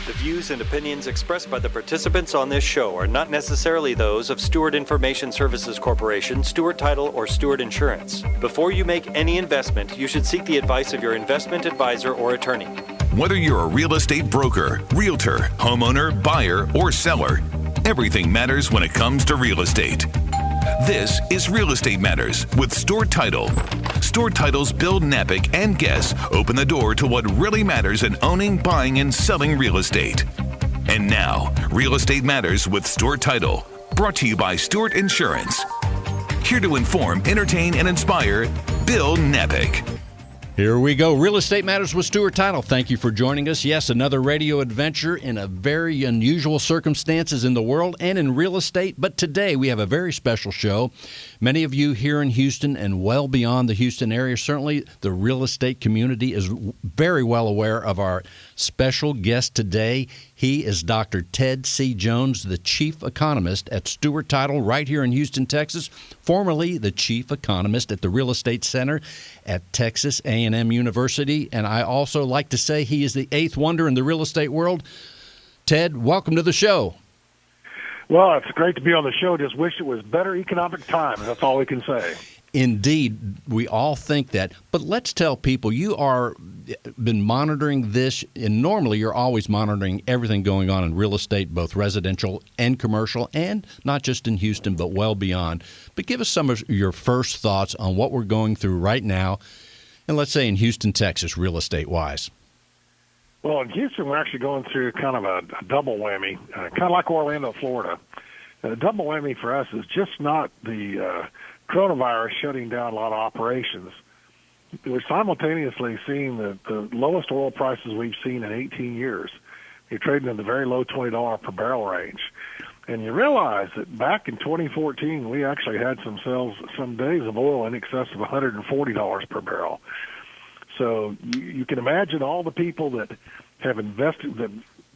The views and opinions expressed by the participants on this show are not necessarily those of Stewart Information Services Corporation, Stewart Title, or Stewart Insurance. Before you make any investment, you should seek the advice of your investment advisor or attorney. Whether you're a real estate broker, realtor, homeowner, buyer, or seller, everything matters when it comes to real estate. This is Real Estate Matters with Stewart Title. Stewart Title's Bill Napick and guests open the door to what really matters in owning, buying, and selling real estate. And now, Real Estate Matters with Stewart Title, brought to you by Stewart Insurance. Here to inform, entertain, and inspire, Bill Napick. Here we go. Real Estate Matters with Stewart Title. Thank you for joining us. Yes, another radio adventure in a very unusual circumstances in the world and in real estate. But today we have a very special show. Many of you here in Houston and well beyond the Houston area, certainly the real estate community is very well aware of our special guest today. He is Dr. Ted C. Jones, the Chief Economist at Stewart Title right here in Houston, Texas, formerly the Chief Economist at the Real Estate Center at Texas A&M University. And I also like to say he is the eighth wonder in the real estate world. Ted, welcome to the show. Well, it's great to be on the show. Just wish it was better economic times. That's all we can say. Indeed, we all think that. But let's tell people you are been monitoring this, and normally you're always monitoring everything going on in real estate, both residential and commercial, and not just in Houston, but well beyond. But give us some of your first thoughts on what we're going through right now, and let's say in Houston, Texas, real estate-wise. Well, in Houston, we're actually going through kind of a double whammy, kind of like Orlando, Florida. The double whammy for us is just not the coronavirus shutting down a lot of operations. We're simultaneously seeing the lowest oil prices we've seen in 18 years. You're trading in the very low $20 per barrel range. And you realize that back in 2014, we actually had some days of oil in excess of $140 per barrel. So you can imagine all the people that have invested, that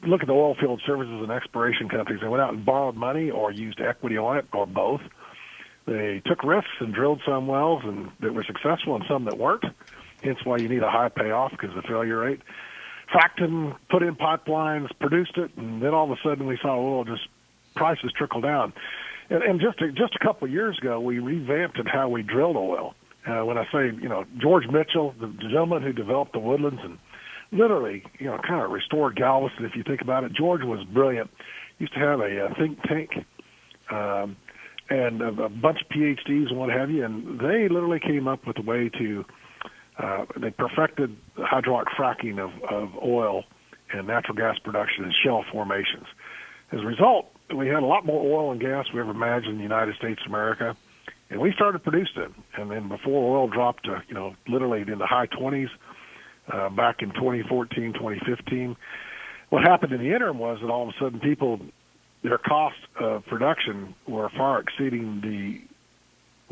look at the oil field services and exploration companies. They went out and borrowed money or used equity on it or both. They took risks and drilled some wells and that were successful and some that weren't, hence why you need a high payoff because of the failure rate. Fracked them, put in pipelines, produced it, and then all of a sudden we saw oil prices trickle down. And just a couple of years ago, we revamped how we drilled oil. When I say, George Mitchell, the gentleman who developed the Woodlands and literally, kind of restored Galveston, if you think about it. George was brilliant. Used to have a think tank and a bunch of PhDs and what have you, and they literally came up with a way to, they perfected hydraulic fracking of oil and natural gas production and shale formations. As a result, we had a lot more oil and gas we ever imagined in the United States of America. And we started producing it. And then before oil dropped to, literally in the high 20s back in 2014, 2015, what happened in the interim was that all of a sudden their cost of production were far exceeding the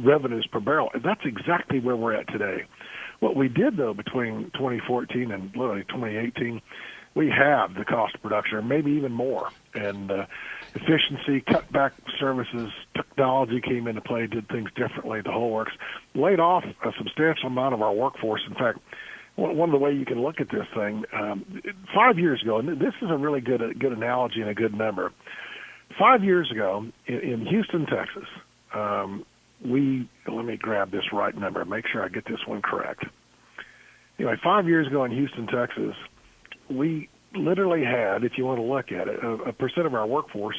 revenues per barrel. And that's exactly where we're at today. What we did, though, between 2014 and literally 2018, we halved the cost of production, or maybe even more. And efficiency, cut back services, technology came into play, did things differently, the whole works, laid off a substantial amount of our workforce. In fact, one of the ways you can look at this thing, 5 years ago, and this is a really good analogy and a good number. 5 years ago in Houston, Texas, let me grab this right number, make sure I get this one correct. Anyway, 5 years ago in Houston, Texas, we literally had, if you want to look at it, a percent of our workforce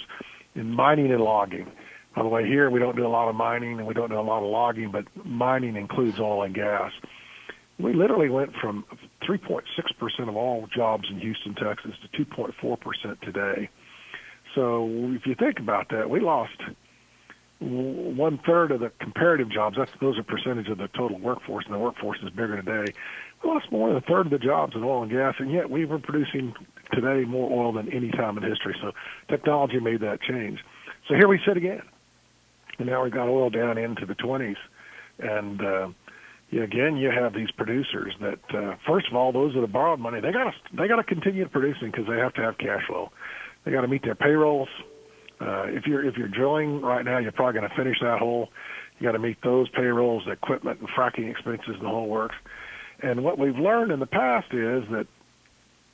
in mining and logging. By the way, here we don't do a lot of mining and we don't do a lot of logging, but mining includes oil and gas. We literally went from 3.6% of all jobs in Houston, Texas to 2.4% today. So if you think about that, we lost 1/3 of the comparative jobs. Those are percentage of the total workforce, and the workforce is bigger today. We lost more than 1/3 of the jobs in oil and gas, and yet we were producing today more oil than any time in history. So technology made that change. So here we sit again, and now we've got oil down into the 20s. And again, you have these producers that, first of all, those that have borrowed money, they got to continue producing because they have to have cash flow. They got to meet their payrolls. If you're drilling right now, you're probably going to finish that hole. You got to meet those payrolls, the equipment and fracking expenses, and the whole works. And what we've learned in the past is that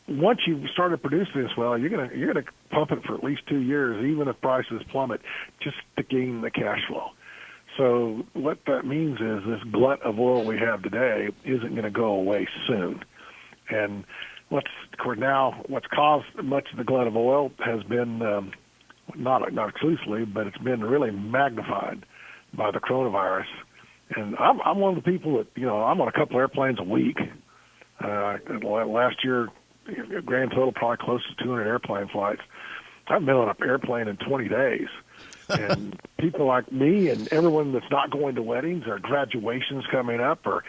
once you started producing this well, you're gonna pump it for at least 2 years, even if prices plummet, just to gain the cash flow. So what that means is this glut of oil we have today isn't going to go away soon. And what's caused much of the glut of oil has been not exclusively, but it's been really magnified by the coronavirus. And I'm one of the people that, I'm on a couple airplanes a week. Last year, grand total probably close to 200 airplane flights. I've been on an airplane in 20 days. And people like me and everyone that's not going to weddings or graduations coming up or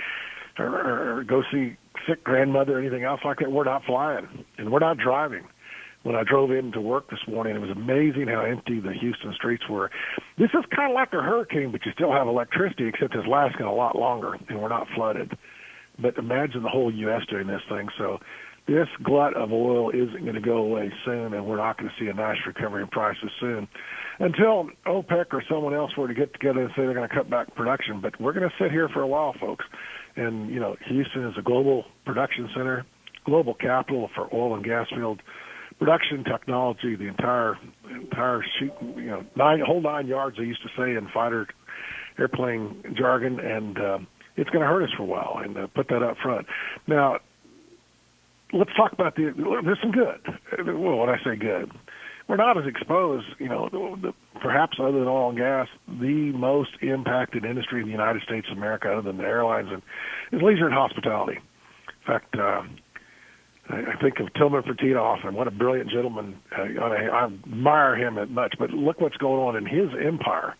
go see sick grandmother or anything else like that, we're not flying and we're not driving. When I drove into work this morning, it was amazing how empty the Houston streets were. This is kind of like a hurricane, but you still have electricity, except it's lasting a lot longer and we're not flooded. But imagine the whole U.S. doing this thing. So this glut of oil isn't going to go away soon, and we're not going to see a nice recovery in prices soon until OPEC or someone else were to get together and say they're going to cut back production. But we're going to sit here for a while, folks. And, Houston is a global production center, global capital for oil and gas field production technology, the entire shoot, whole 9 yards, they used to say in fighter airplane jargon, and it's going to hurt us for a while, and put that up front. Now, let's talk about there's some good. Well, when I say good, we're not as exposed, perhaps other than oil and gas, the most impacted industry in the United States of America, other than the airlines, is leisure and hospitality. In fact, I think of Tillman Fertitta often. What a brilliant gentleman. I admire him much, but look what's going on in his empire.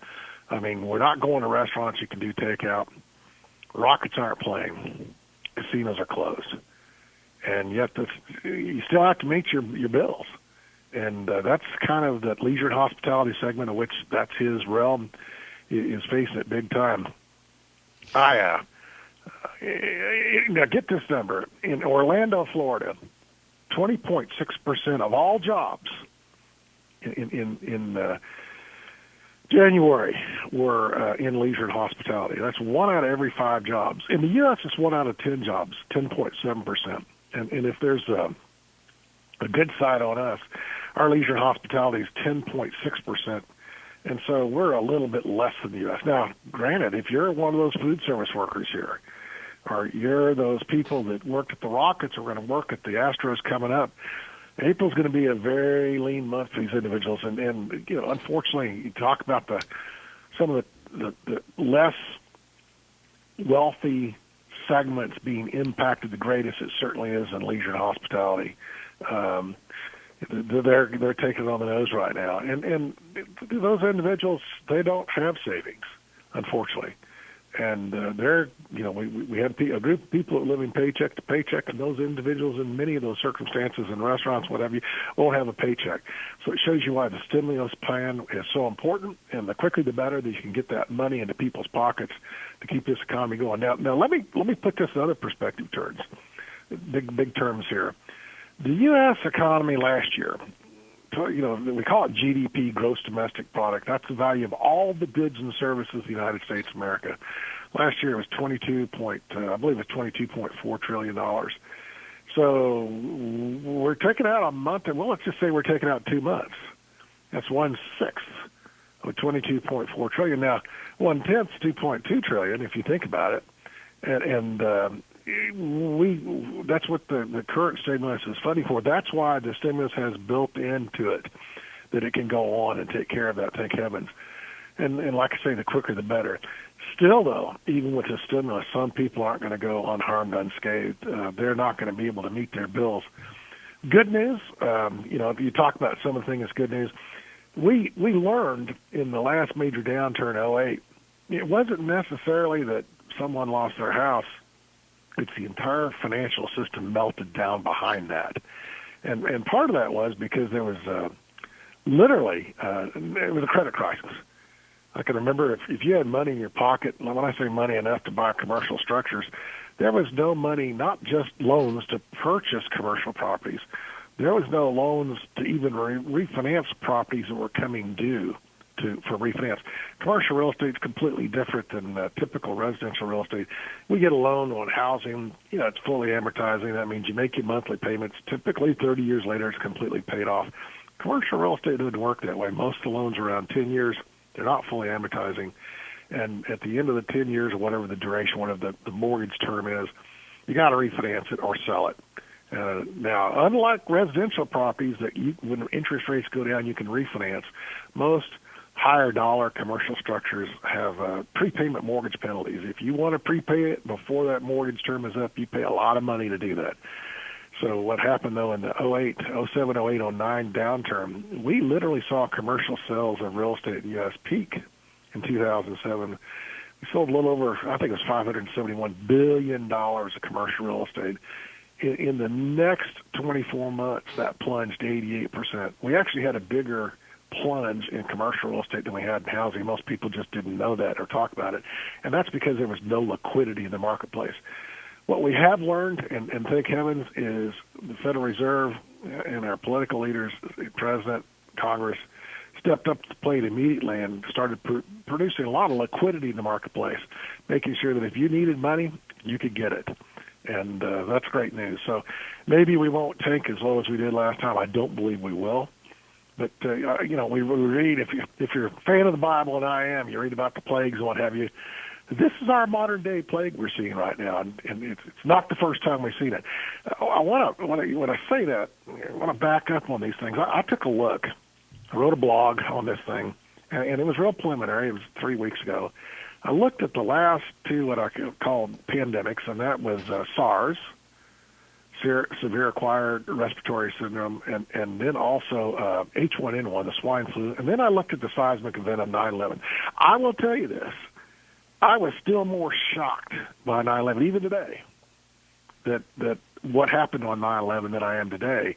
I mean, we're not going to restaurants you can do takeout. Rockets aren't playing. Casinos are closed. And yet you still have to meet your bills. And that's kind of that leisure and hospitality segment, of which that's his realm, is facing it big time. Now get this number. In Orlando, Florida, 20.6% of all jobs in January were in leisure and hospitality. That's 1 out of every 5 jobs. In the U.S., it's 1 out of 10 jobs, 10.7%. And if there's a good side on us, our leisure and hospitality is 10.6%. And so we're a little bit less than the U.S. Now, granted, if you're one of those food service workers here, or you're those people that worked at the Rockets or going to work at the Astros coming up, April's going to be a very lean month for these individuals. And unfortunately, you talk about some of the less wealthy segments being impacted the greatest. It certainly is in leisure and hospitality. They're taking it on the nose right now, and those individuals, they don't have savings, unfortunately, and we have a group of people that are living paycheck to paycheck, and those individuals in many of those circumstances in restaurants, whatever, won't have a paycheck. So it shows you why the stimulus plan is so important, and the quicker the better that you can get that money into people's pockets to keep this economy going. Now let me put this in other perspective terms, big terms here. The U.S. economy last year, we call it GDP, gross domestic product. That's the value of all the goods and services of the United States of America. Last year it was $22.4 trillion. So we're taking out a month, and let's just say we're taking out 2 months. That's 1/6 of $22.4 trillion. Now, 1/10 is $2.2 trillion if you think about it, and that's what the current stimulus is funding for. That's why the stimulus has built into it that it can go on and take care of that, thank heavens. And like I say, the quicker the better. Still, though, even with the stimulus, some people aren't going to go unharmed, unscathed. They're not going to be able to meet their bills. Good news, if you talk about some of the things that's good news, we learned in the last major downturn, 2008, it wasn't necessarily that someone lost their house. It's the entire financial system melted down behind that. And part of that was because there was it was a credit crisis. I can remember if you had money in your pocket, when I say money enough to buy commercial structures, there was no money, not just loans to purchase commercial properties. There was no loans to even refinance properties that were coming due for refinance. Commercial real estate is completely different than typical residential real estate. We get a loan on housing. It's fully amortizing. That means you make your monthly payments. Typically, 30 years later, it's completely paid off. Commercial real estate doesn't work that way. Most of the loans are around 10 years. They're not fully amortizing. And at the end of the 10 years or whatever the duration, whatever the mortgage term is, you got to refinance it or sell it. Now, unlike residential properties that when interest rates go down, you can refinance, most higher dollar commercial structures have prepayment mortgage penalties. If you want to prepay it before that mortgage term is up, you pay a lot of money to do that. So what happened, though, in the 07, 08, 09 downturn, we literally saw commercial sales of real estate in the U.S. peak in 2007. We sold a little over, I think it was $571 billion of commercial real estate. In the next 24 months, that plunged 88%. We actually had a bigger plunge in commercial real estate than we had in housing. Most people just didn't know that or talk about it, and that's because there was no liquidity in the marketplace. What we have learned, and thank heavens, is the Federal Reserve and our political leaders, President, Congress, stepped up to the plate immediately and started producing a lot of liquidity in the marketplace, making sure that if you needed money, you could get it. And that's great news. So maybe we won't tank as low as we did last time. I don't believe we will. But, we read, if you're a fan of the Bible, and I am, you read about the plagues and what have you, this is our modern-day plague we're seeing right now, and it's not the first time we've seen it. When I say that, I want to back up on these things. I took a look. I wrote a blog on this thing, and it was real preliminary. It was 3 weeks ago. I looked at the last two what I called pandemics, and that was SARS, severe acquired respiratory syndrome, and then also H1N1, the swine flu. And then I looked at the seismic event of 9/11. I will tell you this. I was still more shocked by 9/11, even today, that what happened on 9/11 than I am today.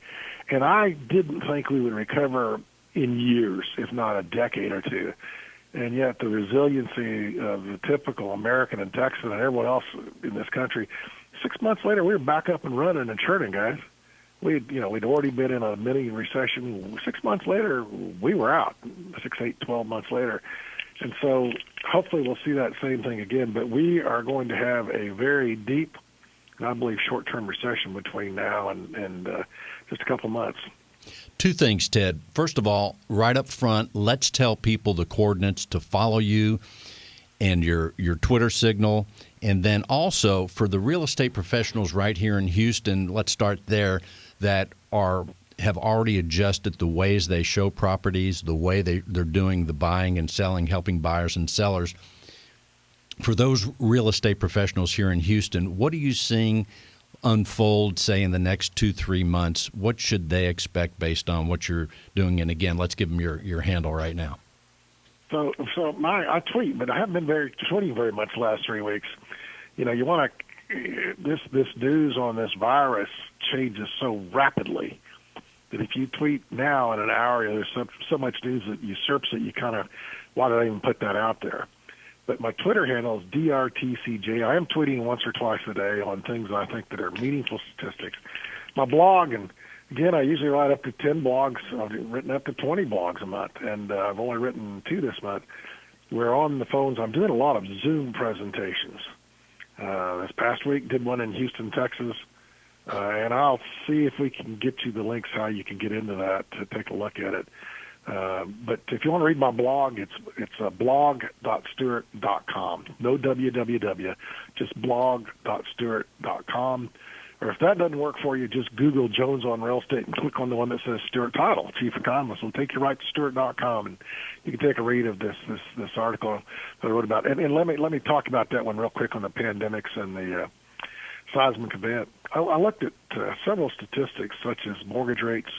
And I didn't think we would recover in years, if not a decade or two. And yet the resiliency of the typical American and Texan and everyone else in this country, 6 months later, we were back up and running and churning, guys. We'd already been in a mini recession. 6 months later, we were out, 6, 8, 12 months later. And so hopefully we'll see that same thing again. But we are going to have a very deep, and I believe, short-term recession between now and just a couple of months. Two things, Ted. First of all, right up front, let's tell people the coordinates to follow you and your Twitter signal. And then also for the real estate professionals right here in Houston, let's start there, that have already adjusted the ways they show properties, the way they're doing the buying and selling, helping buyers and sellers. For those real estate professionals here in Houston, what are you seeing unfold, say, in the next 2-3 months? What should they expect based on what you're doing? And again, let's give them your handle right now. So I tweet, but I haven't been tweeting very much the last 3 weeks. You want to this news on this virus changes so rapidly that if you tweet now in an hour, there's so much news that usurps it. You kind of, why did I even put that out there? But my Twitter handle is DRTCJ. I am tweeting once or twice a day on things I think that are meaningful statistics. My blog, and again, I usually write up to 10 blogs. I've written up to 20 blogs a month, and I've only written 2 this month. We're on the phones. I'm doing a lot of Zoom presentations. This past week, did one in Houston, Texas, and I'll see if we can get you the links how you can get into that to take a look at it. But if you want to read my blog, it's blog.stewart.com. No www, just blog.stewart.com. Or if that doesn't work for you, just Google Jones on Real Estate and click on the one that says Stewart Title, Chief Economist. It'll take you right to Stewart.com, and you can take a read of this article that I wrote about. And let me talk about that one real quick on the pandemics and the seismic event. I looked at several statistics such as mortgage rates.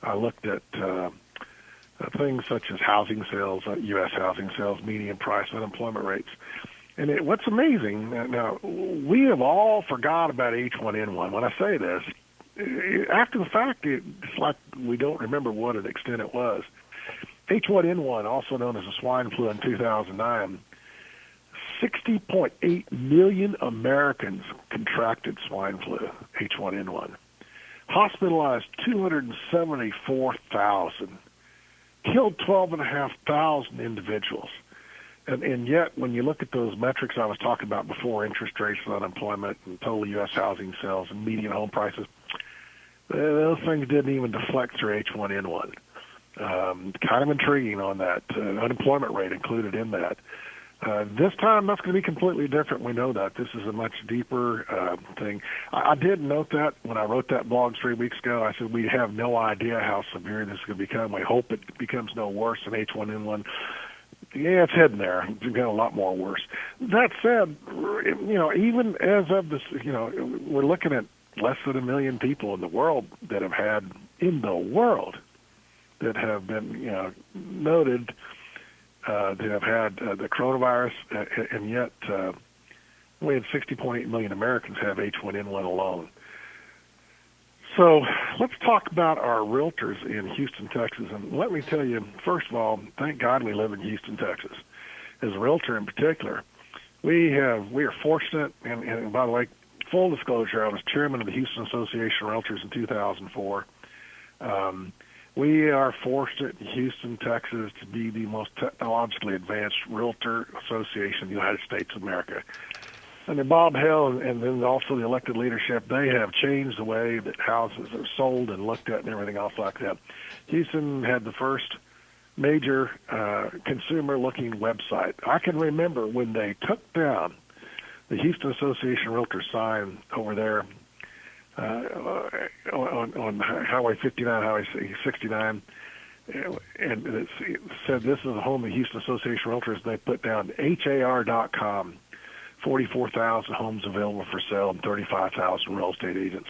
I looked at things such as housing sales, U.S. housing sales, median price, unemployment rates. And what's amazing, now, we have all forgot about H1N1. When I say this, after the fact, it's like we don't remember what an extent it was. H1N1, also known as the swine flu in 2009, 60.8 million Americans contracted swine flu, H1N1. Hospitalized 274,000. killed 12,500 individuals. And yet, when you look at those metrics I was talking about before, interest rates and unemployment and total U.S. housing sales and median home prices, those things didn't even deflect through H1N1. Kind of intriguing on that. Unemployment rate included in that. This time, that's going to be completely different. We know that. This is a much deeper thing. I did note that when I wrote that blog 3 weeks ago. I said we have no idea how severe this is going to become. We hope it becomes no worse than H1N1. Yeah, it's heading there. It's getting a lot more worse. That said, even as of this, we're looking at less than 1 million people in the world that have had, that have been, noted that have had the coronavirus, and yet we had 60.8 million Americans have H1N1 alone. So let's talk about our realtors in Houston, Texas. And let me tell you, first of all, thank God we live in Houston, Texas. As a realtor in particular, we are fortunate, and by the way, full disclosure, I was chairman of the Houston Association of Realtors in 2004. We are fortunate in Houston, Texas, to be the most technologically advanced realtor association in the United States of America. And then Bob Hale and then also the elected leadership, they have changed the way that houses are sold and looked at and everything else like that. Houston had the first major consumer-looking website. I can remember when they took down the Houston Association of Realtors sign over there on Highway 59, Highway 69, and it said this is the home of the Houston Association of Realtors. They put down HAR.com. 44,000 homes available for sale and 35,000 real estate agents.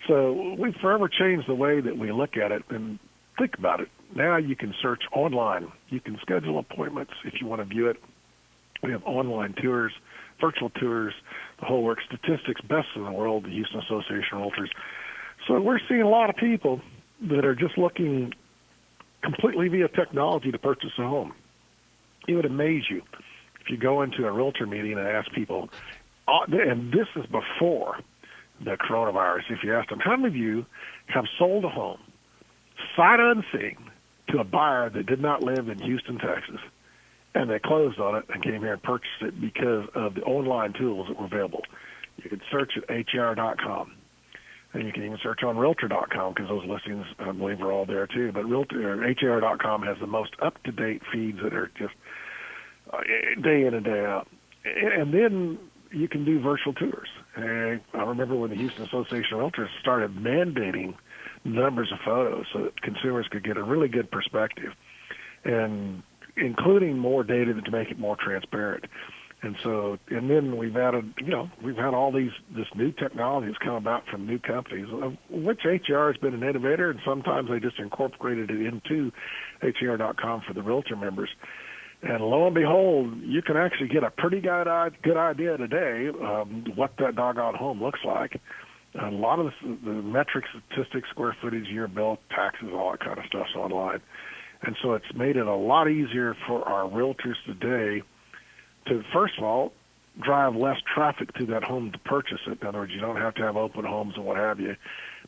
So we've forever changed the way that we look at it. And think about it. Now you can search online. You can schedule appointments if you want to view it. We have online tours, virtual tours, the whole work. Statistics best in the world, the Houston Association of Realtors. So we're seeing a lot of people that are just looking completely via technology to purchase a home. It would amaze you. If you go into a realtor meeting and ask people, and this is before the coronavirus, if you ask them, how many of you have sold a home, sight unseen, to a buyer that did not live in Houston, Texas, and they closed on it and came here and purchased it because of the online tools that were available? You could search at HR.com, and you can even search on Realtor.com because those listings, I believe, are all there too. But HR.com has the most up-to-date feeds that are just day in and day out. And then you can do virtual tours. I remember when the Houston Association of Realtors started mandating numbers of photos so that consumers could get a really good perspective, and including more data to make it more transparent. And then we've added, we've had all this new technology that's come about from new companies, of which HR has been an innovator, and sometimes they just incorporated it into HR.com for the realtor members. And lo and behold, you can actually get a pretty good idea today what that doggone home looks like. A lot of the metrics, statistics, square footage, year built, taxes, all that kind of stuff's online. And so it's made it a lot easier for our realtors today to, first of all, drive less traffic to that home to purchase it. In other words, you don't have to have open homes and what have you.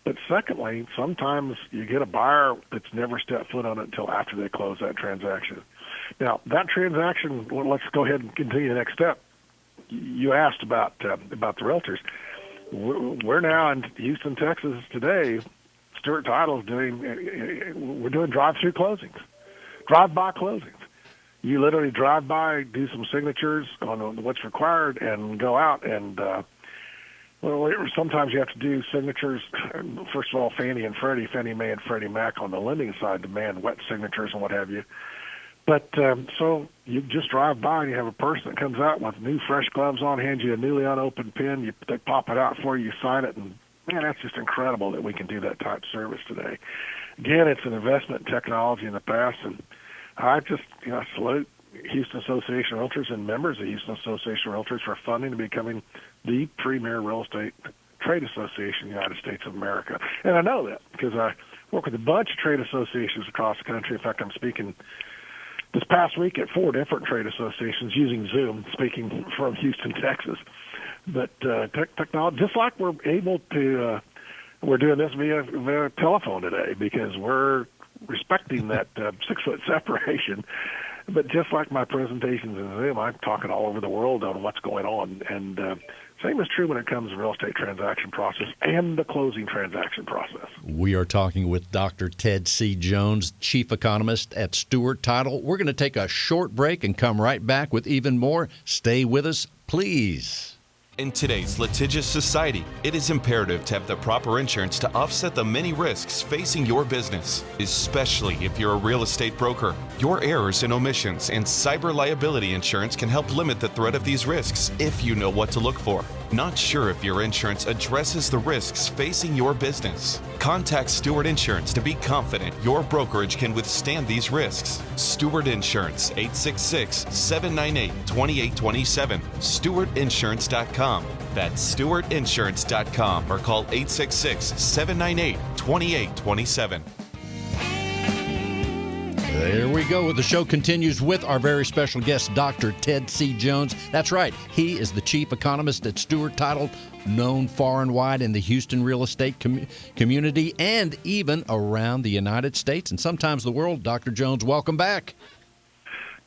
But secondly, sometimes you get a buyer that's never stepped foot on it until after they close that transaction. Now, that transaction, well, let's go ahead and continue the next step. You asked about the realtors. We're now in Houston, Texas today. Stewart Title is we're doing drive-through closings, drive-by closings. You literally drive by, do some signatures on what's required, and go out. And sometimes you have to do signatures. First of all, Fannie Mae and Freddie Mac on the lending side demand wet signatures and what have you. But so you just drive by and you have a person that comes out with new fresh gloves on, hands you a newly unopened pen, they pop it out for you, you sign it, and man, that's just incredible that we can do that type of service today. Again, it's an investment in technology in the past, and I just salute Houston Association of Realtors and members of Houston Association of Realtors for funding and becoming the premier real estate trade association in the United States of America. And I know that because I work with a bunch of trade associations across the country. In fact, I'm speaking this past week at 4 different trade associations using Zoom, speaking from Houston, Texas. But technology, just like we're able to, we're doing this via telephone today because we're respecting that 6-foot separation. But just like my presentations in Zoom, I'm talking all over the world on what's going on. And same is true when it comes to the real estate transaction process and the closing transaction process. We are talking with Dr. Ted C. Jones, Chief Economist at Stewart Title. We're going to take a short break and come right back with even more. Stay with us, please. In today's litigious society, it is imperative to have the proper insurance to offset the many risks facing your business, especially if you're a real estate broker. Your errors and omissions and cyber liability insurance can help limit the threat of these risks if you know what to look for. Not sure if your insurance addresses the risks facing your business? Contact Stewart Insurance to be confident your brokerage can withstand these risks. Stewart Insurance, 866-798-2827, stewartinsurance.com. That's stewartinsurance.com or call 866-798-2827. There we go. The show continues with our very special guest, Dr. Ted C. Jones. That's right. He is the chief economist at Stewart Title, known far and wide in the Houston real estate community and even around the United States and sometimes the world. Dr. Jones, welcome back.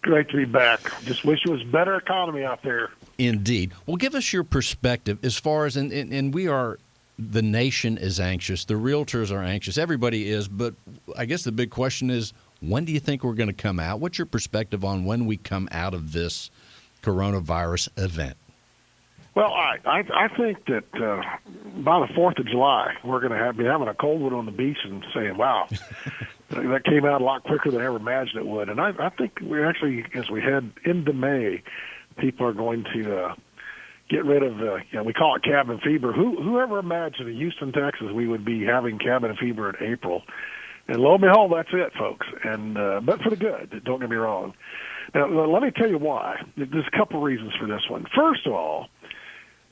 Great to be back. Just wish it was better economy out there. Indeed. Well, give us your perspective as far as, and we are, the nation is anxious. The realtors are anxious. Everybody is. But I guess the big question is, when do you think we're going to come out? What's your perspective on when we come out of this coronavirus event? Well, I think that by the 4th of July, we're going to be having a cold one on the beach and saying, wow, that came out a lot quicker than I ever imagined it would. And I think we actually, as we head into May, people are going to get rid of, we call it cabin fever. Whoever imagined in Houston, Texas, we would be having cabin fever in April? And lo and behold, that's it, folks. And but for the good, don't get me wrong. Now, let me tell you why. There's a couple reasons for this one. First of all,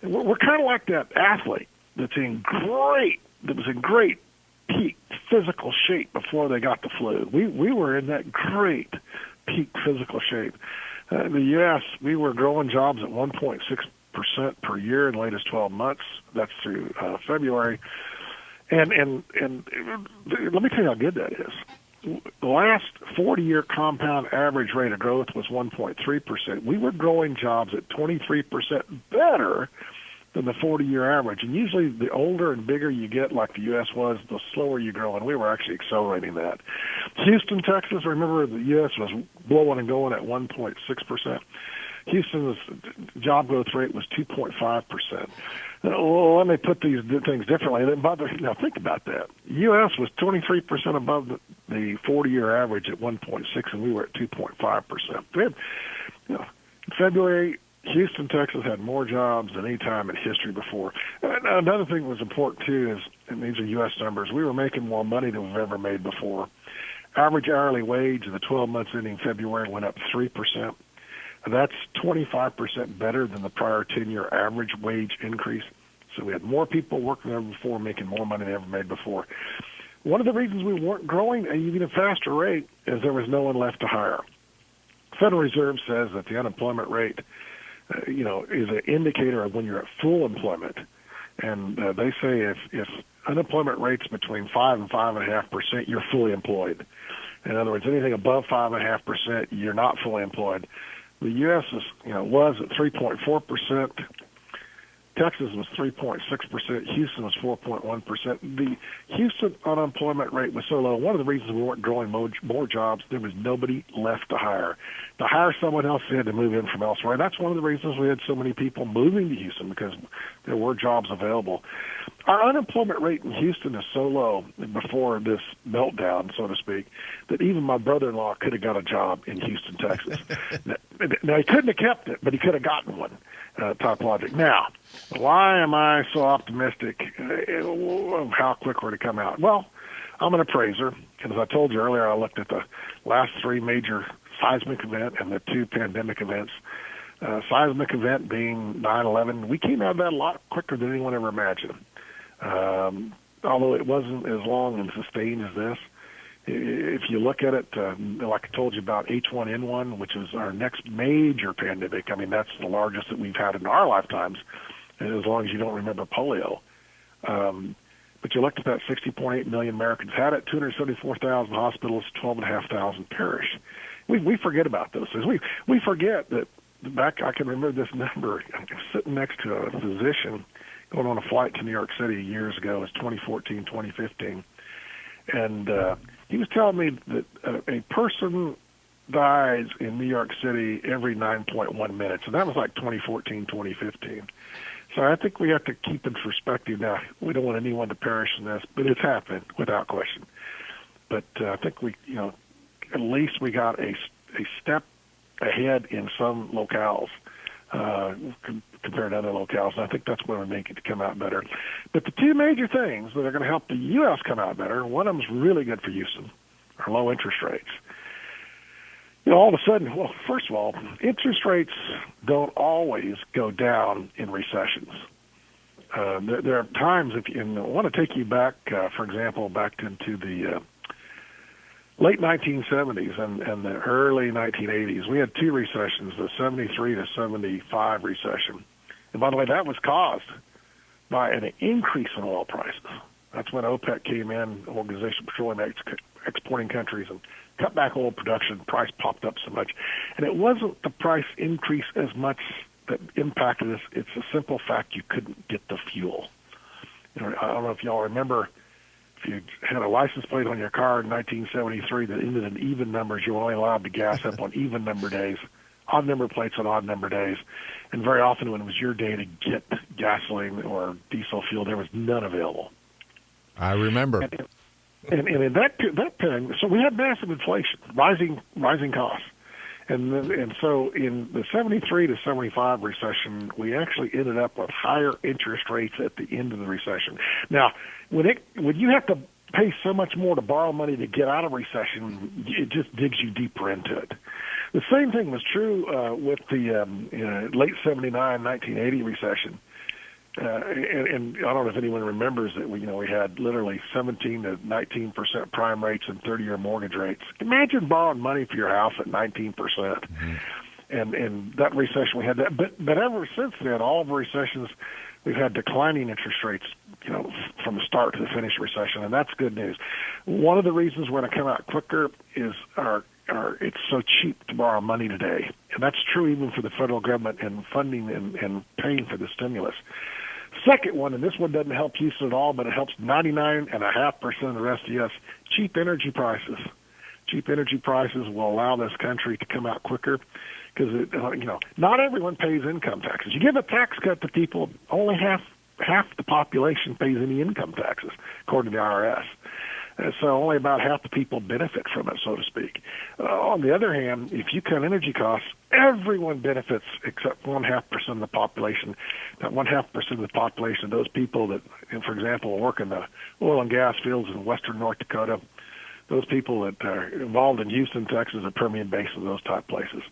we're kind of like that athlete that was in great peak physical shape before they got the flu. We were in that great peak physical shape. In the U.S., we were growing jobs at 1.6% per year in the latest 12 months. That's through February. And let me tell you how good that is. The last 40-year compound average rate of growth was 1.3%. We were growing jobs at 23% better than the 40-year average. And usually the older and bigger you get, like the U.S. was, the slower you grow. And we were actually accelerating that. Houston, Texas, remember the U.S. was blowing and going at 1.6%. Houston's job growth rate was 2.5%. Well, let me put these things differently. Now, think about that. U.S. was 23% above the 40-year average at 1.6%, and we were at 2.5%. We had, in February, Houston, Texas had more jobs than any time in history before. Another thing that was important, too, is, and these are U.S. numbers, we were making more money than we've ever made before. Average hourly wage in the 12 months ending February went up 3%. That's 25% better than the prior 10-year average wage increase. So we had more people working than ever before, making more money than ever made before. One of the reasons we weren't growing at an even faster rate is there was no one left to hire. Federal Reserve says that the unemployment rate, is an indicator of when you're at full employment. And they say if unemployment rate's between 5 and 5.5%, you're fully employed. In other words, anything above 5.5%, you're not fully employed. The U.S. was at 3.4%. Texas was 3.6%. Houston was 4.1%. The Houston unemployment rate was so low. One of the reasons we weren't growing more jobs, there was nobody left to hire. To hire someone else, they had to move in from elsewhere. And that's one of the reasons we had so many people moving to Houston, because there were jobs available. Our unemployment rate in Houston is so low before this meltdown, so to speak, that even my brother-in-law could have got a job in Houston, Texas. Now, he couldn't have kept it, but he could have gotten one, type logic. Now, why am I so optimistic of how quick we're to come out? Well, I'm an appraiser, and as I told you earlier, I looked at the last 3 major seismic events and the 2 pandemic events. Seismic event being 9/11, we came out of that a lot quicker than anyone ever imagined. Although it wasn't as long and sustained as this. If you look at it, like I told you about H1N1, which is our next major pandemic, I mean, that's the largest that we've had in our lifetimes, as long as you don't remember polio. But But you looked at that 60.8 million Americans had it, 274,000 hospitals, 12,500 perish. We forget about those things. We forget that back, I can remember this number, sitting next to a physician going on a flight to New York City years ago. It was 2014, 2015. And he was telling me that a person dies in New York City every 9.1 minutes. And that was like 2014, 2015. So I think we have to keep in perspective now. We don't want anyone to perish in this, but it's happened without question. But I think at least we got a step ahead in some locales compared to other locales. And I think that's where we make it to come out better. But the two major things that are going to help the U.S. come out better, one of them is really good for Houston, are low interest rates. All of a sudden, well, first of all, interest rates don't always go down in recessions. There are times, and I want to take you back, for example, back into the late 1970s and the early 1980s. We had two recessions, the 73 to 75 recession. And by the way, that was caused by an increase in oil prices. That's when OPEC came in, Organization of Petroleum Exporting Countries, and cut back oil production. Price popped up so much. And it wasn't the price increase as much that impacted us. It's a simple fact you couldn't get the fuel. I don't know if y'all remember, if you had a license plate on your car in 1973 that ended in even numbers, you were only allowed to gas up on even number days, odd number plates on odd number days. And very often when it was your day to get gasoline or diesel fuel, there was none available. I remember. And in that time, so we had massive inflation, rising costs. And so in the 73 to 75 recession, we actually ended up with higher interest rates at the end of the recession. Now, when you have to pay so much more to borrow money to get out of recession, it just digs you deeper into it. The same thing was true with the late 79, 1980 recession. And I don't know if anyone remembers that we had literally 17 to 19% prime rates and 30-year mortgage rates. Imagine borrowing money for your house at 19%. Mm-hmm. And that recession, we had that. But ever since then, all of the recessions, we've had declining interest rates, from the start to the finish recession, and that's good news. One of the reasons we're going to come out quicker is it's so cheap to borrow money today. And that's true even for the federal government and funding and paying for the stimulus. Second one, and this one doesn't help Houston at all, but it helps 99.5% of the rest of the U.S., cheap energy prices. Cheap energy prices will allow this country to come out quicker because, not everyone pays income taxes. You give a tax cut to people, only half the population pays any income taxes, according to the IRS. So only about half the people benefit from it, so to speak. On the other hand, if you cut energy costs, everyone benefits except 0.5% of the population. That 0.5% of the population, those people that, for example, work in the oil and gas fields in western North Dakota, those people that are involved in Houston, Texas, or Permian Basin, those type places.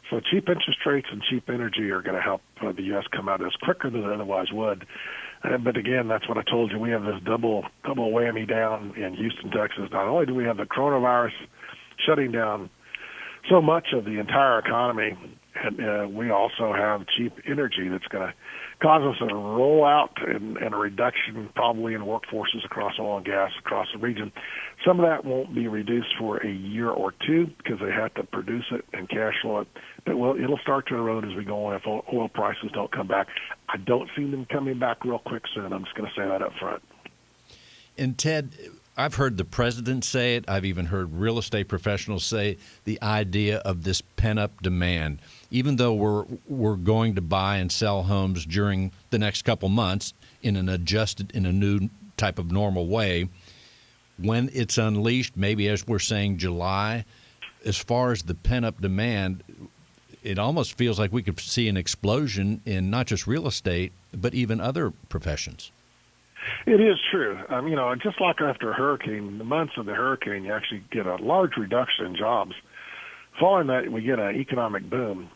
So cheap interest rates and cheap energy are going to help the U.S. come out of this quicker than it otherwise would. But again, that's what I told you. We have this double whammy down in Houston, Texas. Not only do we have the coronavirus shutting down so much of the entire economy, and we also have cheap energy that's going to cause us to roll out and a reduction probably in workforces across oil and gas across the region. Some of that won't be reduced for a year or two because they have to produce it and cash flow it. But it'll start to erode as we go on if oil prices don't come back. I don't see them coming back real quick soon. I'm just going to say that up front. And Ted, I've heard the president say it. I've even heard real estate professionals say the idea of this pent-up demand. Even though we're going to buy and sell homes during the next couple months in a new type of normal way, when it's unleashed, maybe as we're saying July, as far as the pent-up demand, it almost feels like we could see an explosion in not just real estate, but even other professions. It is true. Just like after a hurricane, the months of the hurricane, you actually get a large reduction in jobs. Following that, we get an economic boom.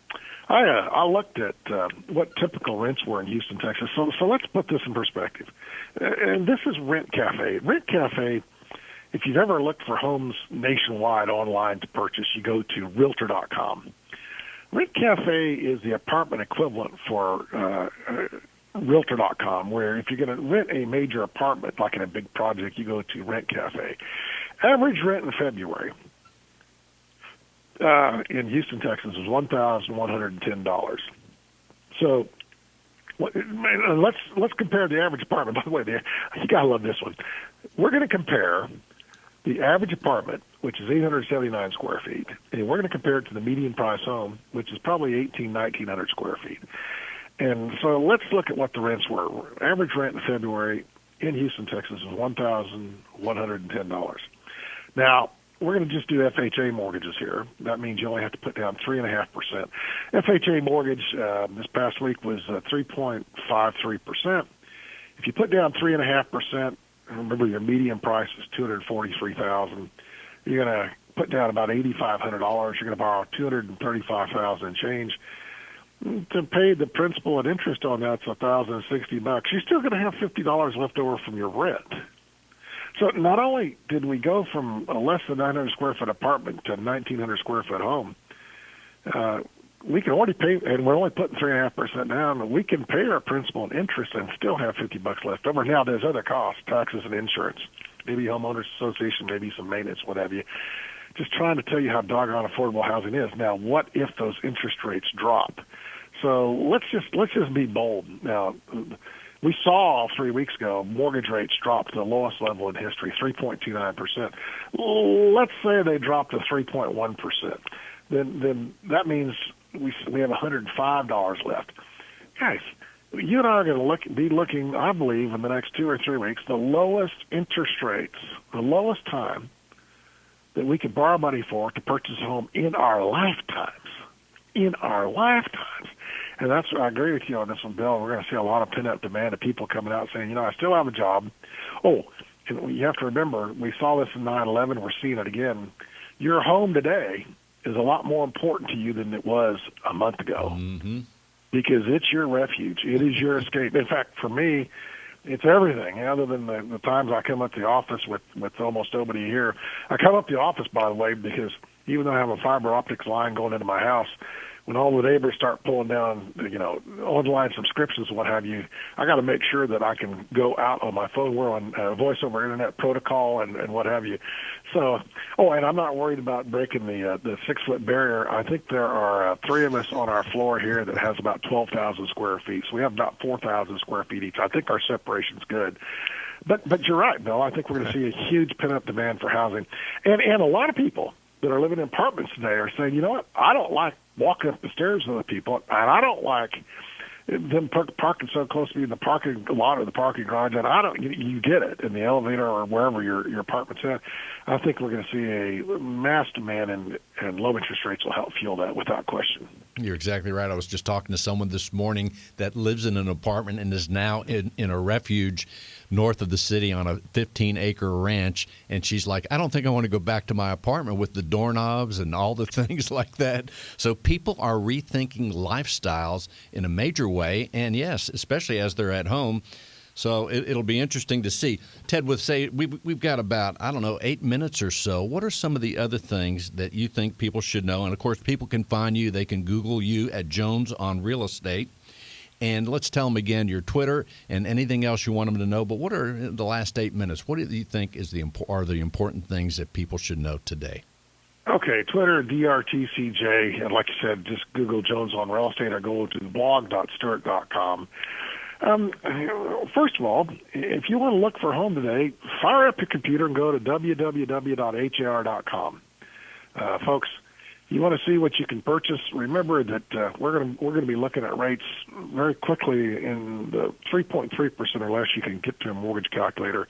I looked at what typical rents were in Houston, Texas. So let's put this in perspective. And this is Rent Cafe. Rent Cafe, if you've ever looked for homes nationwide online to purchase, you go to Realtor.com. Rent Cafe is the apartment equivalent for Realtor.com, where if you're going to rent a major apartment, like in a big project, you go to Rent Cafe. Average rent in February in Houston, Texas, was $1,110. So let's compare the average apartment. By the way, you gotta love this one. We're going to compare the average apartment, which is 879 square feet, and we're going to compare it to the median price home, which is probably 1,900 square feet. And so let's look at what the rents were. Average rent in February in Houston, Texas, was $1,110. Now, we're going to just do FHA mortgages here. That means you only have to put down 3.5%. FHA mortgage this past week was 3.53%. If you put down 3.5%, remember your median price is $243,000. You're going to put down about $8,500. You're going to borrow $235,000 and change. To pay the principal and interest on that's $1,060. You're still going to have $50 left over from your rent. So not only did we go from a less than 900 square foot apartment to a 1,900 square foot home, we can already pay, and we're only putting 3.5% down, and we can pay our principal and interest and still have $50 left over. Now there's other costs, taxes and insurance, maybe homeowners association, maybe some maintenance, what have you. Just trying to tell you how doggone affordable housing is. Now, what if those interest rates drop? So let's just be bold. Now, we saw 3 weeks ago mortgage rates drop to the lowest level in history, 3.29%. Let's say they drop to 3.1%. Then that means we have $105 left. Guys, you and I are going to be looking, I believe, in the next 2 or 3 weeks, the lowest interest rates, the lowest time that we could borrow money for to purchase a home in our lifetimes. In our lifetimes. And that's, I agree with you on this one, Bill. We're going to see a lot of pent-up demand of people coming out saying, I still have a job. Oh, and you have to remember, we saw this in 9/11. We're seeing it again. Your home today is a lot more important to you than it was a month ago because it's your refuge. It is your escape. In fact, for me, it's everything. Other than the times I come up to the office with almost nobody here. I come up to the office, by the way, because even though I have a fiber optics line going into my house, when all the neighbors start pulling down, online subscriptions and what have you, I got to make sure that I can go out on my phone. We're on voice over internet protocol and what have you. So, and I'm not worried about breaking the 6-foot barrier. I think there are 3 of us on our floor here that has about 12,000 square feet. So we have about 4,000 square feet each. I think our separation's good. But you're right, Bill. I think we're going to see a huge pent-up demand for housing. And a lot of people that are living in apartments today are saying, you know what, I don't like walking up the stairs with other people, and I don't like them parking so close to me in the parking lot or the parking garage, and you get it in the elevator or wherever your apartment's at. I think we're going to see a mass demand, and low interest rates will help fuel that without question. You're exactly right. I was just talking to someone this morning that lives in an apartment and is now in a refuge north of the city on a 15-acre ranch, and she's like, I don't think I want to go back to my apartment with the doorknobs and all the things like that. So people are rethinking lifestyles in a major way, and yes, especially as they're at home. So it'll be interesting to see. Ted, we've got about, 8 minutes or so. What are some of the other things that you think people should know? And, of course, people can find you. They can Google you at Jones on Real Estate. And let's tell them again your Twitter and anything else you want them to know. But what are the last 8 minutes? What do you think are the important things that people should know today? Okay, Twitter, DRTCJ. And like you said, just Google Jones on Real Estate or go to blog.stewart.com. First of all, if you want to look for a home today, fire up your computer and go to www.har.com. Folks, you want to see what you can purchase. Remember that we're going to be looking at rates very quickly in the 3.3% or less. You can get to a mortgage calculator,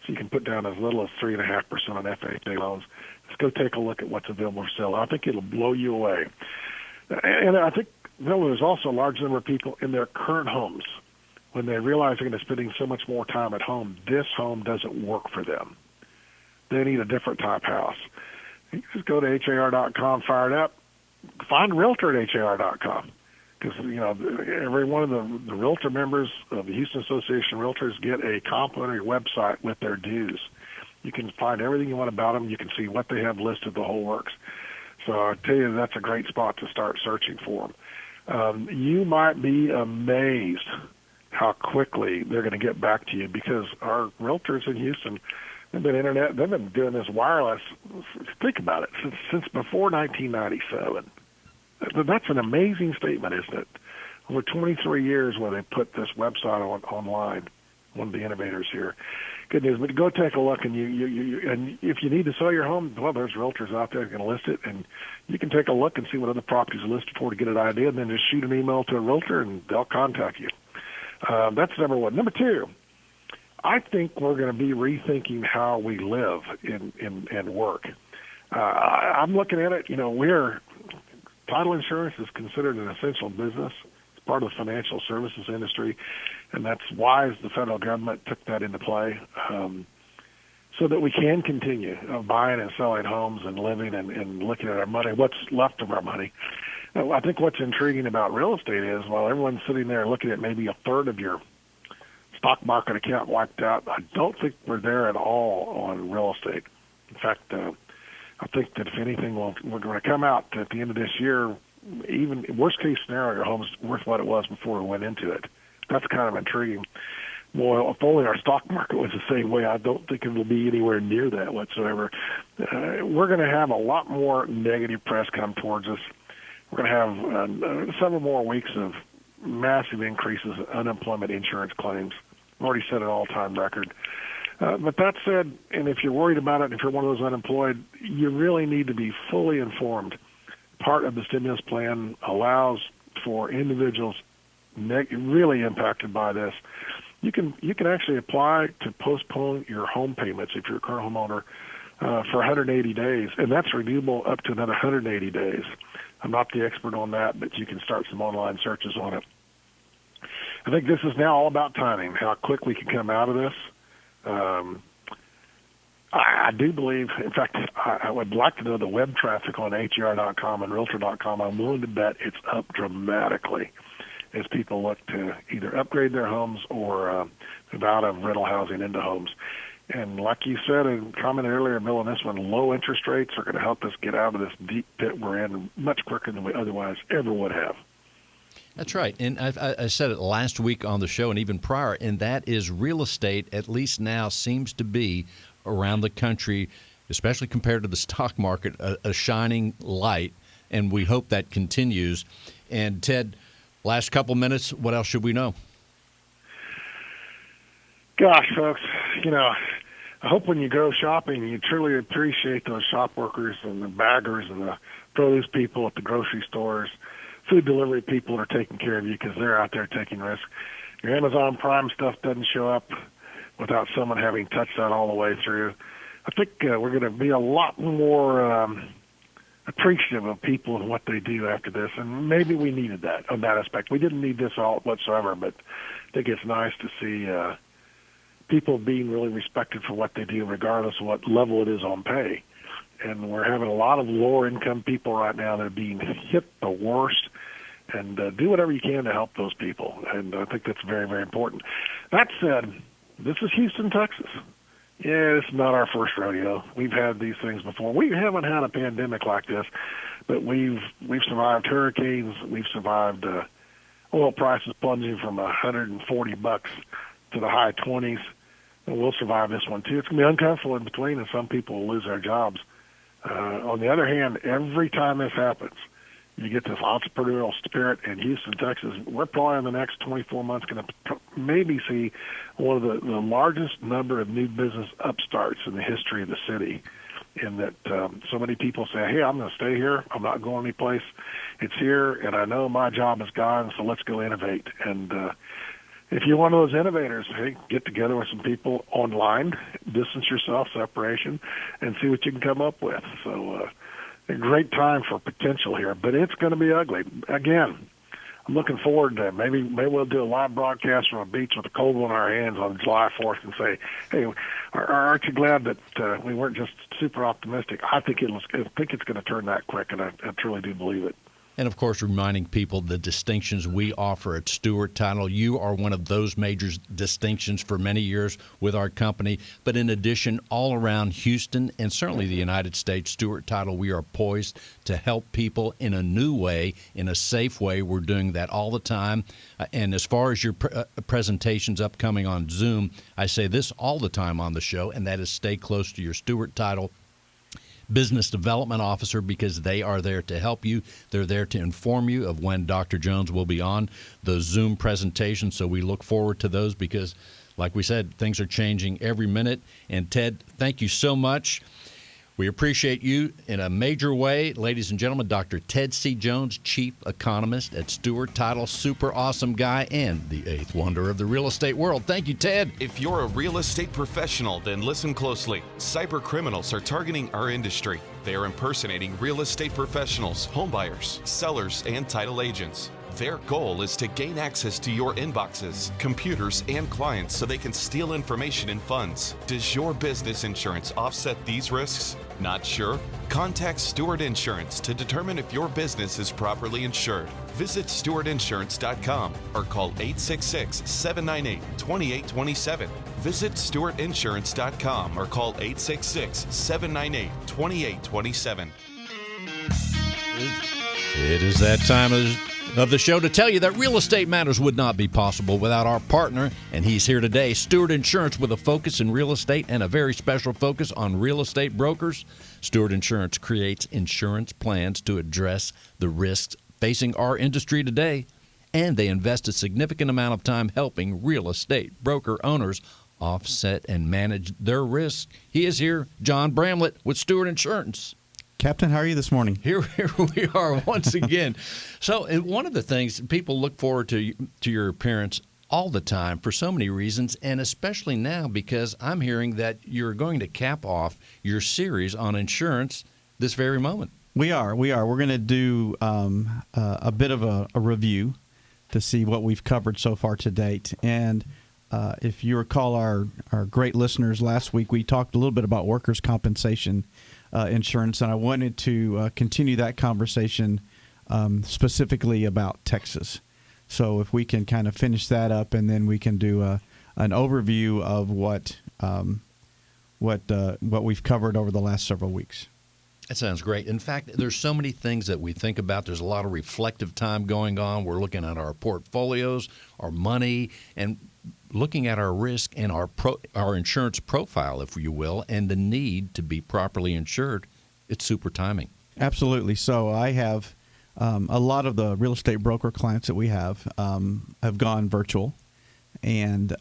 so you can put down as little as 3.5% on FHA loans. Let's go take a look at what's available for sale. I think it'll blow you away. And I think there's also a large number of people in their current homes. When they realize they're going to be spending so much more time at home, this home doesn't work for them. They need a different type house. You just go to HAR.com, fire it up, find a realtor at HAR.com. Because, every one of the realtor members of the Houston Association of Realtors get a complimentary website with their dues. You can find everything you want about them. You can see what they have listed, the whole works. So I tell you, that's a great spot to start searching for them. You might be amazed how quickly they're going to get back to you, because our realtors in Houston, they've been doing this wireless. Think about it, since before 1997. That's an amazing statement, isn't it? Over 23 years where they put this website online. One of the innovators here. Good news, but go take a look, and and if you need to sell your home, well, there's realtors out there that can list it, and you can take a look and see what other properties are listed for to get an idea, and then just shoot an email to a realtor, and they'll contact you. That's number one. Number two, I think we're going to be rethinking how we live and work. I'm looking at it. Title insurance is considered an essential business. It's part of the financial services industry, and that's why the federal government took that into play, so that we can continue buying and selling homes and living and looking at our money, what's left of our money. I think what's intriguing about real estate is, while everyone's sitting there looking at maybe a third of your stock market account wiped out, I don't think we're there at all on real estate. In fact, I think that if anything, we're going to come out at the end of this year, even worst case scenario, your home's worth what it was before we went into it. That's kind of intriguing. Well, if only our stock market was the same way, I don't think it will be anywhere near that whatsoever. We're going to have a lot more negative press come towards us. We're going to have several more weeks of massive increases in unemployment insurance claims. I've already set an all-time record. But that said, and if you're worried about it, and if you're one of those unemployed, you really need to be fully informed. Part of the stimulus plan allows for individuals really impacted by this. You can actually apply to postpone your home payments if you're a current homeowner for 180 days, and that's renewable up to another 180 days. I'm not the expert on that, but you can start some online searches on it. I think this is now all about timing, how quick we can come out of this. I do believe, in fact, I would like to know the web traffic on HER.com and Realtor.com. I'm willing to bet it's up dramatically as people look to either upgrade their homes or move out of rental housing into homes. And like you said and commented earlier, Bill, on this one, low interest rates are going to help us get out of this deep pit we're in much quicker than we otherwise ever would have. That's right. And I said it last week on the show and even prior, and that is real estate, at least now, seems to be around the country, especially compared to the stock market, a shining light, and we hope that continues. And, Ted, last couple minutes, what else should we know? Gosh, folks, I hope when you go shopping, you truly appreciate those shop workers and the baggers and the produce people at the grocery stores, food delivery people that are taking care of you because they're out there taking risks. Your Amazon Prime stuff doesn't show up without someone having touched that all the way through. I think we're going to be a lot more appreciative of people and what they do after this, and maybe we needed that on that aspect. We didn't need this all whatsoever, but I think it's nice to see people being really respected for what they do, regardless of what level it is on pay. And we're having a lot of lower-income people right now that are being hit the worst, and do whatever you can to help those people. And I think that's very, very important. That said, this is Houston, Texas. Yeah, it's not our first rodeo. We've had these things before. We haven't had a pandemic like this, but we've survived hurricanes. We've survived oil prices plunging from $140 to the high 20s. And we'll survive this one, too. It's going to be uncomfortable in between, and some people will lose their jobs. On the other hand, every time this happens, you get this entrepreneurial spirit in Houston, Texas. We're probably in the next 24 months going to maybe see one of the largest number of new business upstarts in the history of the city, in that so many people say, hey, I'm going to stay here. I'm not going anyplace. It's here, and I know my job is gone, so let's go innovate. And if you're one of those innovators, hey, get together with some people online, distance yourself, separation, and see what you can come up with. So a great time for potential here, but it's going to be ugly. Again, I'm looking forward to maybe we'll do a live broadcast from a beach with a cold one in our hands on July 4th and say, hey, aren't you glad that we weren't just super optimistic? I think it's going to turn that quick, and I truly do believe it. And, of course, reminding people the distinctions we offer at Stewart Title. You are one of those major distinctions for many years with our company. But in addition, all around Houston and certainly the United States, Stewart Title, we are poised to help people in a new way, in a safe way. We're doing that all the time. And as far as your presentations upcoming on Zoom, I say this all the time on the show, and that is stay close to your Stewart Title business development officer, because they are there to help you. They're there to inform you of when Dr. Jones will be on the Zoom presentation. So we look forward to those because, like we said, things are changing every minute. And Ted, thank you so much. We appreciate you in a major way. Ladies and gentlemen, Dr. Ted C. Jones, Chief Economist at Stewart Title, super awesome guy and the eighth wonder of the real estate world. Thank you, Ted. If you're a real estate professional, then listen closely. Cyber criminals are targeting our industry. They are impersonating real estate professionals, homebuyers, sellers, and title agents. Their goal is to gain access to your inboxes, computers, and clients so they can steal information and funds. Does your business insurance offset these risks? Not sure? Contact Stewart Insurance to determine if your business is properly insured. Visit stewartinsurance.com or call 866-798-2827. Visit stewartinsurance.com or call 866-798-2827. It is that time of the show to tell you that Real Estate Matters would not be possible without our partner, and he's here today, Stewart Insurance, with a focus in real estate and a very special focus on real estate brokers. Stewart Insurance creates insurance plans to address the risks facing our industry today, and they invest a significant amount of time helping real estate broker owners offset and manage their risks. He is here, John Bramlett with Stewart Insurance. Captain, how are you this morning? Here we are once again. So one of the things, people look forward to your appearance all the time for so many reasons, and especially now because I'm hearing that you're going to cap off your series on insurance this very moment. We are. We're going to do a bit of a review to see what we've covered so far to date. And if you recall our great listeners, last week we talked a little bit about workers' compensation insurance, and I wanted to continue that conversation specifically about Texas. So if we can kind of finish that up, and then we can do an overview of what we've covered over the last several weeks. That sounds great. In fact, there's so many things that we think about. There's a lot of reflective time going on. We're looking at our portfolios, our money, and looking at our risk and our insurance profile, if you will, and the need to be properly insured. It's super timing. Absolutely. So I have a lot of the real estate broker clients that we have gone virtual, and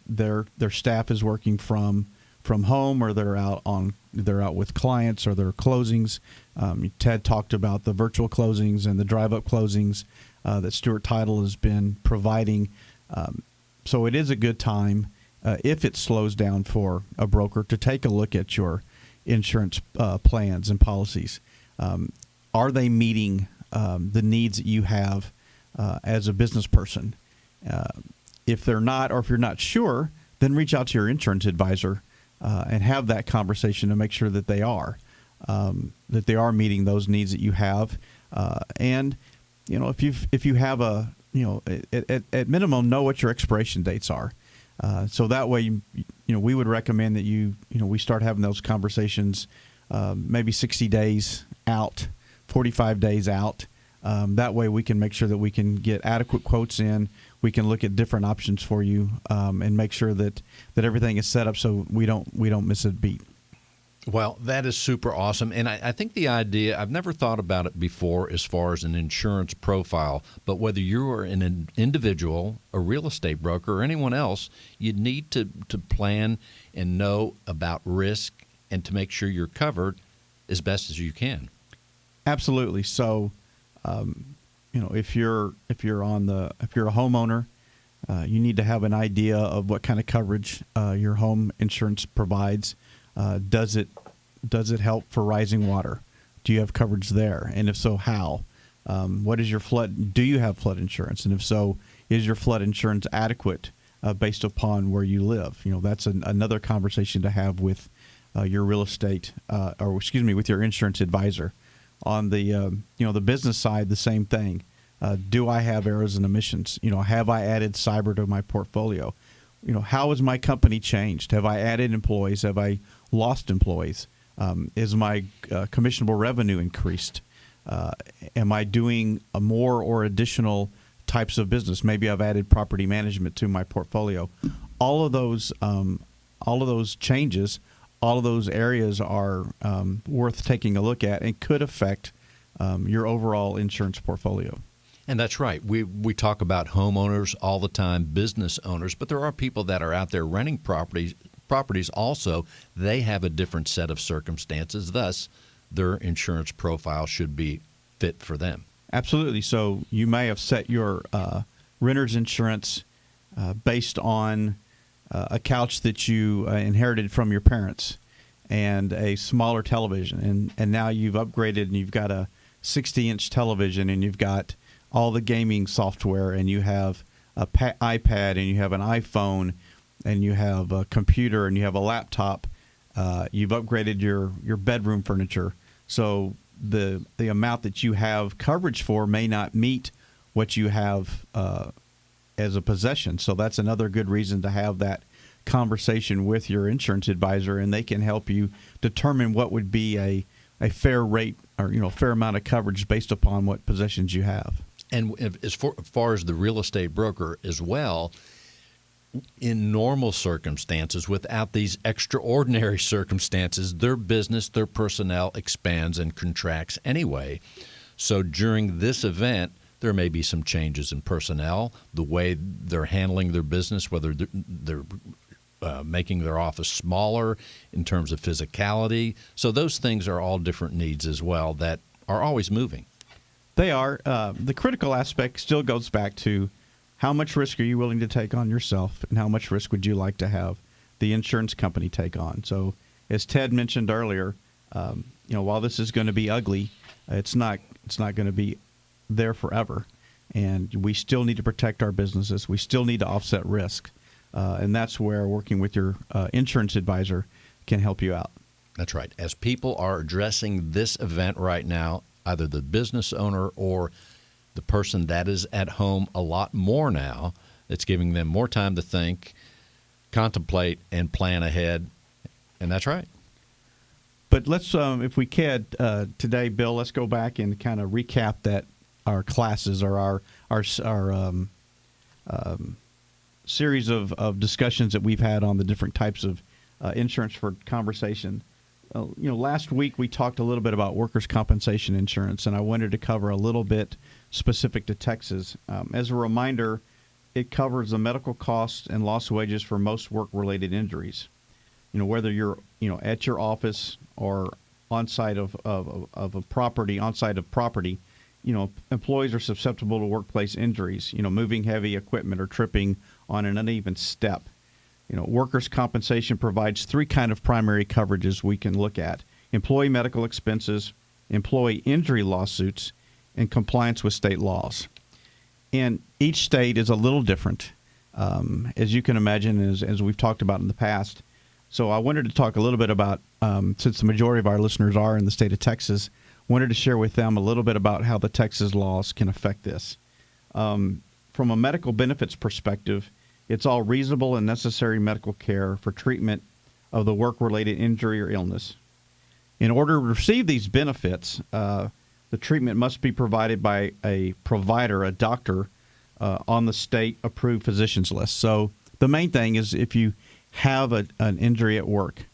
their staff is working from home, or they're out with clients, or their closings. Ted talked about the virtual closings and the drive-up closings that Stewart Title has been providing. So it is a good time, if it slows down for a broker, to take a look at your insurance plans and policies. Are they meeting the needs that you have as a business person? If they're not, or if you're not sure, then reach out to your insurance advisor and have that conversation to make sure that they are meeting those needs that you have. And if you have at minimum, know what your expiration dates are. So that way, we would recommend that we start having those conversations maybe 60 days out, 45 days out. That way we can make sure that we can get adequate quotes in. We can look at different options for you and make sure that everything is set up so we don't miss a beat. Well, that is super awesome. And I think the idea, I've never thought about it before as far as an insurance profile, but whether you are an individual, a real estate broker, or anyone else, you need to plan and know about risk and to make sure you're covered as best as you can. Absolutely. So, if you're a homeowner, you need to have an idea of what kind of coverage your home insurance provides. Does it help for rising water? Do you have coverage there? And if so, how? What is your flood? Do you have flood insurance? And if so, is your flood insurance adequate based upon where you live? That's another conversation to have with your real estate, with your insurance advisor. On the the business side, the same thing. Do I have errors and omissions? Have I added cyber to my portfolio? How has my company changed? Have I added employees? Have I lost employees? Is my commissionable revenue increased? Am I doing a more or additional types of business? Maybe I've added property management to my portfolio. All of those changes, all of those areas are worth taking a look at and could affect your overall insurance portfolio. And that's right. We talk about homeowners all the time, business owners, but there are people that are out there renting properties also. They have a different set of circumstances. Thus, their insurance profile should be fit for them. Absolutely. So you may have set your renter's insurance based on a couch that you inherited from your parents and a smaller television. And now you've upgraded and you've got a 60-inch television and you've got all the gaming software and you have a iPad and you have an iPhone and you have a computer and you have a laptop. You've upgraded your bedroom furniture. So the amount that you have coverage for may not meet what you have as a possession. So that's another good reason to have that conversation with your insurance advisor, and they can help you determine what would be a fair rate or fair amount of coverage based upon what possessions you have. And as far as the real estate broker as well, in normal circumstances, without these extraordinary circumstances, their business, their personnel expands and contracts anyway. So during this event, there may be some changes in personnel, the way they're handling their business, whether they're making their office smaller in terms of physicality. So those things are all different needs as well that are always moving. They are. The critical aspect still goes back to how much risk are you willing to take on yourself and how much risk would you like to have the insurance company take on. So as Ted mentioned earlier, while this is going to be ugly, it's not going to be there forever. And we still need to protect our businesses. We still need to offset risk. And that's where working with your insurance advisor can help you out. That's right. As people are addressing this event right now, either the business owner or the person that is at home a lot more now, it's giving them more time to think, contemplate, and plan ahead. And that's right. But let's, if we could, today, Bill, let's go back and kind of recap that our classes or our series of discussions that we've had on the different types of insurance for conversation. Last week we talked a little bit about workers' compensation insurance, and I wanted to cover a little bit specific to Texas. As a reminder, it covers the medical costs and lost wages for most work-related injuries. Whether you're at your office or on site of property, employees are susceptible to workplace injuries. Moving heavy equipment or tripping on an uneven step. Workers' compensation provides three kind of primary coverages we can look at: employee medical expenses, employee injury lawsuits, and compliance with state laws. And each state is a little different, as you can imagine, as we've talked about in the past. So I wanted to talk a little bit about, since the majority of our listeners are in the state of Texas, wanted to share with them a little bit about how the Texas laws can affect this. From a medical benefits perspective, it's all reasonable and necessary medical care for treatment of the work-related injury or illness. In order to receive these benefits, the treatment must be provided by a provider, a doctor, on the state-approved physicians list. So the main thing is if you have an injury at work,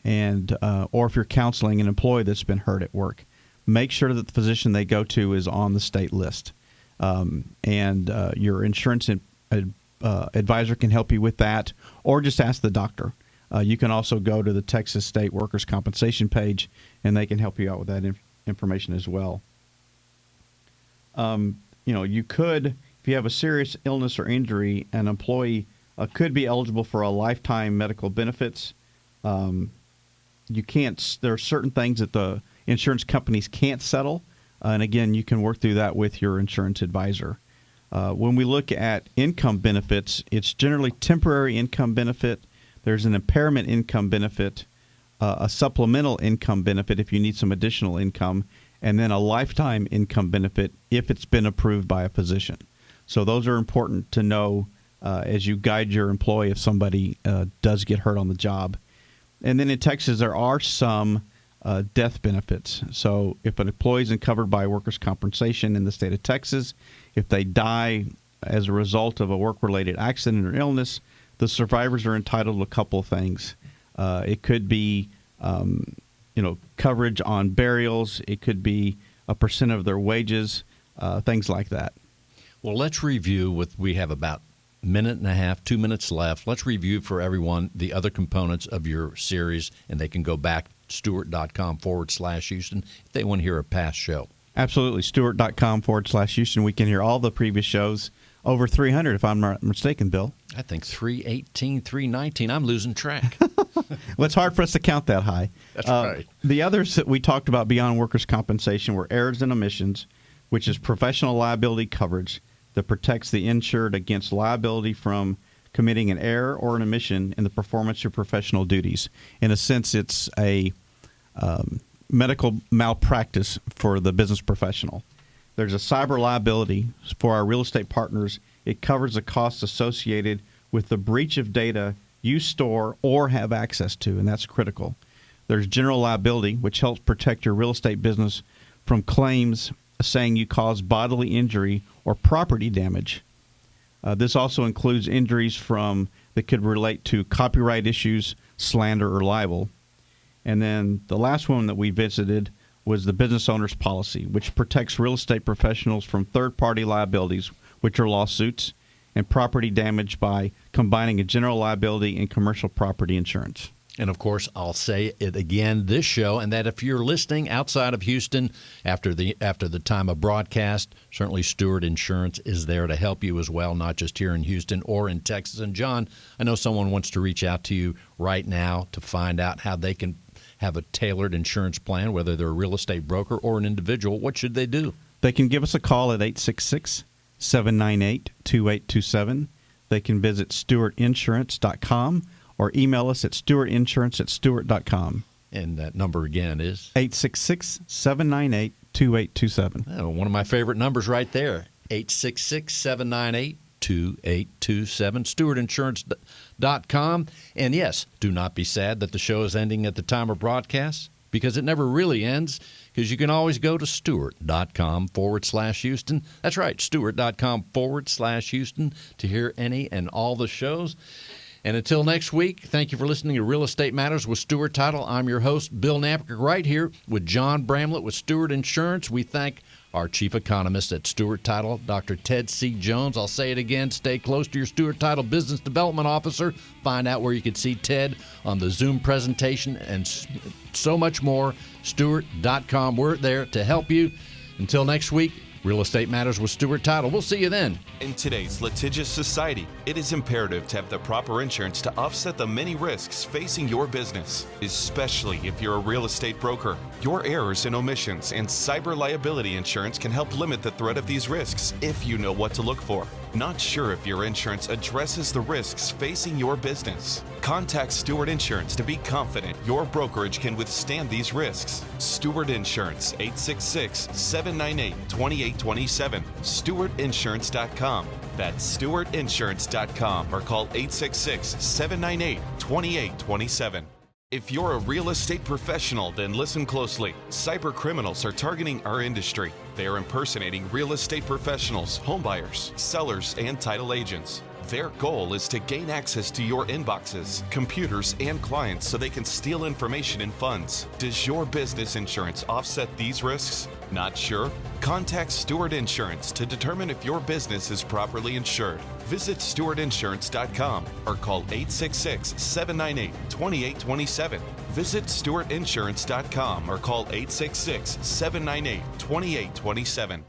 and or if you're counseling an employee that's been hurt at work, make sure that the physician they go to is on the state list. And your insurance advisor can help you with that, or just ask the doctor. You can also go to the Texas State Workers' Compensation page, and they can help you out with that information as well. You could, if you have a serious illness or injury, an employee could be eligible for a lifetime medical benefits. You can't. There are certain things that the insurance companies can't settle, and again, you can work through that with your insurance advisor. When we look at income benefits, it's generally temporary income benefit. There's an impairment income benefit, a supplemental income benefit if you need some additional income, and then a lifetime income benefit if it's been approved by a physician. So those are important to know as you guide your employee if somebody does get hurt on the job. And then in Texas, there are some death benefits. So if an employee is covered by workers' compensation in the state of Texas, if they die as a result of a work-related accident or illness, the survivors are entitled to a couple of things. It could be, coverage on burials. It could be a % of their wages, things like that. Well, let's review we have about a minute and a half, 2 minutes left. Let's review for everyone the other components of your series, and they can go back to Stewart.com/Houston if they want to hear a past show. Absolutely. Stewart.com/Houston. We can hear all the previous shows. Over 300, if I'm not mistaken, Bill. I think 318, 319. I'm losing track. Well, it's hard for us to count that high. That's right. The others that we talked about beyond workers' compensation were errors and omissions, which is professional liability coverage that protects the insured against liability from committing an error or an omission in the performance of professional duties. In a sense, it's a medical malpractice for the business professional. There's a cyber liability for our real estate partners. It covers the costs associated with the breach of data you store or have access to, and that's critical. There's general liability, which helps protect your real estate business from claims saying you caused bodily injury or property damage. This also includes injuries that could relate to copyright issues, slander, or libel. And then the last one that we visited was the business owner's policy, which protects real estate professionals from third-party liabilities, which are lawsuits, and property damage by combining a general liability and commercial property insurance. And, of course, I'll say it again this show, and that if you're listening outside of Houston after the time of broadcast, certainly Stewart Insurance is there to help you as well, not just here in Houston or in Texas. And, John, I know someone wants to reach out to you right now to find out how they can have a tailored insurance plan, whether they're a real estate broker or an individual. What should they do? They can give us a call at 866-798-2827. They can visit stewartinsurance.com or email us at stewartinsurance@stewart.com. And that number again is? 866-798-2827. Oh, one of my favorite numbers right there, 866-798-2827, stewartinsurance.com. And yes, do not be sad that the show is ending at the time of broadcast, because it never really ends, because you can always go to Stewart.com/Houston. That's right, Stewart.com/Houston to hear any and all the shows. And until next week, thank you for listening to Real Estate Matters with Stewart Title. I'm your host, Bill Nappick, right here with John Bramlett with Stewart Insurance. We thank our chief economist at Stewart Title, Dr. Ted C. Jones. I'll say it again, stay close to your Stewart Title Business Development Officer. Find out where you can see Ted on the Zoom presentation and so much more. Stewart.com. We're there to help you. Until next week, Real Estate Matters with Stewart Title. We'll see you then. In today's litigious society, it is imperative to have the proper insurance to offset the many risks facing your business, especially if you're a real estate broker. Your errors and omissions and cyber liability insurance can help limit the threat of these risks if you know what to look for. Not sure if your insurance addresses the risks facing your business? Contact Stewart Insurance to be confident your brokerage can withstand these risks. Stewart Insurance, 866-798-2827. StewartInsurance.com. That's StewartInsurance.com or call 866-798-2827. If you're a real estate professional, then listen closely. Cyber criminals are targeting our industry. They are impersonating real estate professionals, homebuyers, sellers, and title agents. Their goal is to gain access to your inboxes, computers, and clients so they can steal information and funds. Does your business insurance offset these risks? Not sure? Contact Stewart Insurance to determine if your business is properly insured. Visit StewartInsurance.com or call 866-798-2827. Visit StewartInsurance.com or call 866-798-2827.